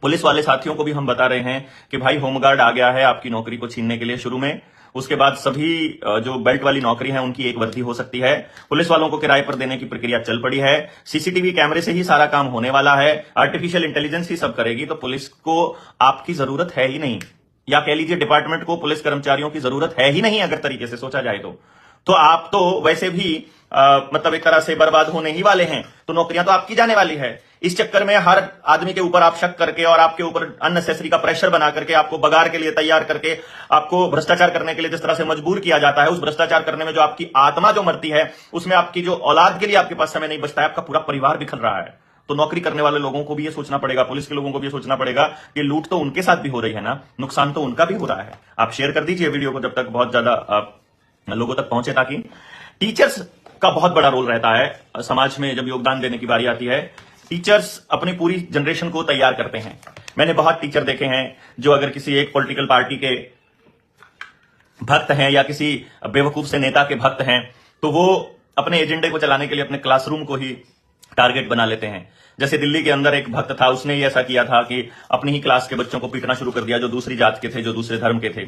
Police वाले साथियों को भी हम बता रहे हैं कि भाई होमगार्ड आ गया है आपकी नौकरी को छीनने के लिए शुरू में। उसके बाद सभी जो बेल्ट वाली नौकरी है उनकी एक वर्दी हो सकती है। पुलिस वालों को किराए पर देने की प्रक्रिया चल पड़ी है। सीसीटीवी कैमरे से ही सारा काम होने वाला है। आर्टिफिशियल इंटेलिजेंस ही सब करेगी। तो पुलिस को आपकी जरूरत है ही नहीं, या कह लीजिए डिपार्टमेंट को पुलिस कर्मचारियों की जरूरत है ही नहीं अगर तरीके से सोचा जाए तो आप तो वैसे भी मतलब एक तरह से बर्बाद होने ही वाले हैं। तो नौकरियां तो आपकी जाने वाली है। इस चक्कर में हर आदमी के ऊपर आप शक करके और आपके ऊपर अननेसेसरी का प्रेशर बना करके, आपको बगार के लिए तैयार करके, आपको भ्रष्टाचार करने के लिए जिस तरह से मजबूर किया जाता है, उस भ्रष्टाचार करने में जो आपकी आत्मा जो मरती है, उसमें आपकी जो औलाद के लिए आपके पास समय नहीं बचता है, आपका पूरा परिवार बिखर रहा है। तो नौकरी करने वाले लोगों को भी ये सोचना पड़ेगा, पुलिस के लोगों को भी ये सोचना पड़ेगा कि लूट तो उनके साथ भी हो रही है ना, नुकसान तो उनका भी हो रहा है। आप शेयर कर दीजिए वीडियो को जब तक बहुत ज्यादा लोगों तक पहुंचे, ताकि टीचर्स का बहुत बड़ा रोल रहता है समाज में जब योगदान देने की बारी आती है। टीचर्स अपनी पूरी जनरेशन को तैयार करते हैं। मैंने बहुत टीचर देखे हैं जो अगर किसी एक पॉलिटिकल पार्टी के भक्त हैं या किसी बेवकूफ से नेता के भक्त हैं, तो वो अपने एजेंडे को चलाने के लिए अपने क्लासरूम को ही टारगेट बना लेते हैं। जैसे दिल्ली के अंदर एक भक्त था, उसने ही ऐसा किया था कि अपनी ही क्लास के बच्चों को पीटना शुरू कर दिया जो दूसरी जात के थे, जो दूसरे धर्म के थे।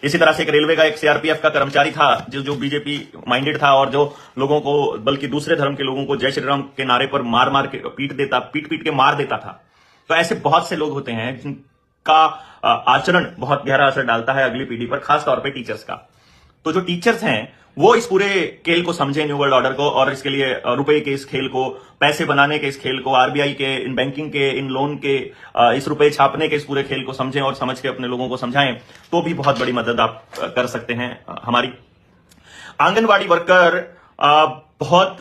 इसी तरह से एक रेलवे का एक सीआरपीएफ का कर्मचारी था जो बीजेपी माइंडेड था और जो लोगों को, बल्कि दूसरे धर्म के लोगों को जय श्री राम के नारे पर मार मार के पीट के मार देता था। तो ऐसे बहुत से लोग होते हैं जिनका आचरण बहुत गहरा असर डालता है अगली पीढ़ी पर, खासतौर पर टीचर्स का। तो जो टीचर्स हैं वो इस पूरे खेल को समझे, न्यू वर्ल्ड ऑर्डर को, और इसके लिए रुपए के इस खेल को, पैसे बनाने के इस खेल को, आरबीआई के, इन बैंकिंग के, इन लोन के, इस रुपए छापने के इस पूरे खेल को समझें और समझ के अपने लोगों को समझाएं, तो भी बहुत बड़ी मदद आप कर सकते हैं। हमारी आंगनबाड़ी वर्कर बहुत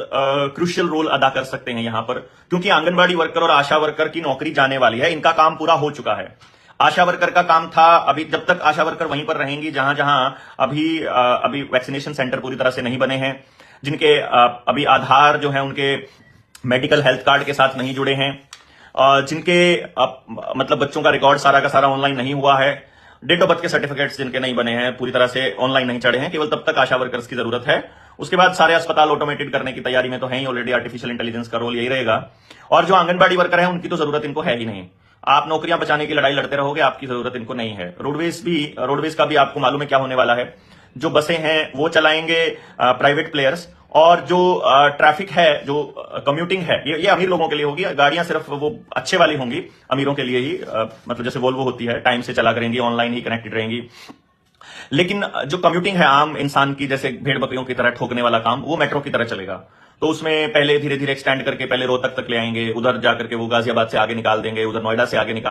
क्रूशियल रोल अदा कर सकते हैं यहां पर, क्योंकि आंगनबाड़ी वर्कर और आशा वर्कर की नौकरी जाने वाली है। इनका काम पूरा हो चुका है। आशा वर्कर का काम था, अभी जब तक आशा वर्कर वहीं पर रहेंगी जहां जहां अभी वैक्सीनेशन सेंटर पूरी तरह से नहीं बने हैं, जिनके अभी आधार जो है उनके मेडिकल हेल्थ कार्ड के साथ नहीं जुड़े हैं, जिनके मतलब बच्चों का रिकॉर्ड सारा का सारा ऑनलाइन नहीं हुआ है, डेट ऑफ बर्थ के सर्टिफिकेट्स जिनके नहीं बने हैं, पूरी तरह से ऑनलाइन नहीं चढ़े हैं, केवल तब तक आशा वर्कर्स की जरूरत है। उसके बाद सारे अस्पताल ऑटोमेटेड करने की तैयारी में तो है ही ऑलरेडी, आर्टिफिशियल इंटेलिजेंस का रोल यही रहेगा। और जो आंगनबाड़ी वर्कर है उनकी तो जरूरत इनको है ही नहीं। आप नौकरियां बचाने की लड़ाई लड़ते रहोगे, आपकी जरूरत इनको नहीं है। रोडवेज का भी आपको मालूम है क्या होने वाला है। जो बसें हैं वो चलाएंगे प्राइवेट प्लेयर्स, और जो ट्रैफिक है, जो कम्यूटिंग है, ये अमीर लोगों के लिए होगी। गाड़ियां सिर्फ वो अच्छे वाली होंगी, अमीरों के लिए ही, मतलब जैसे वोल्वो होती है, टाइम से चला करेंगी, ऑनलाइन ही कनेक्टेड रहेंगी। लेकिन जो कम्यूटिंग है आम इंसान की, जैसे भेड़ बकरियों की तरह ठोकने वाला काम, वो मेट्रो की तरह चलेगा। तो उसमें पहले धीरे धीरे एक्सटेंड करके पहले रोहतक तक ले आएंगे, उधर जाकर के वो गाजियाबाद से आगे निकाल देंगे, उधर नोएडा से आगे निकाल